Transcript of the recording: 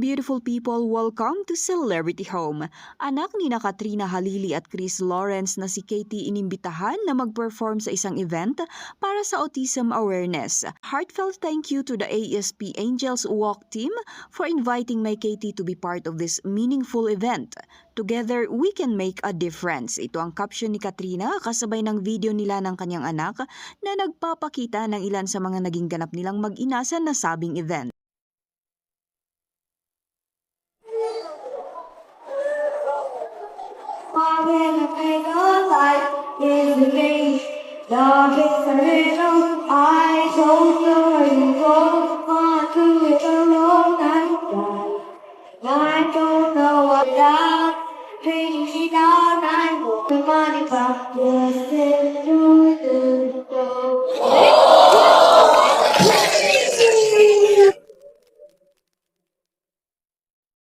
beautiful people, welcome to Celebrity Home. Anak ni na Katrina Halili at Chris Lawrence na si Katie inimbitahan na mag-perform sa isang event para sa autism awareness. Heartfelt thank you to the ASP Angels Walk team for inviting my Katie to be part of this meaningful event. Together, we can make a difference. Ito ang caption ni Katrina kasabay ng video nila ng kanyang anak na nagpapakita ng ilan sa mga naging ganap nilang mag-ina sa nasabing event. Love is a little, I don't know where you go, on to it alone and die. I don't know what love, bring me down, I want the money back, yeah.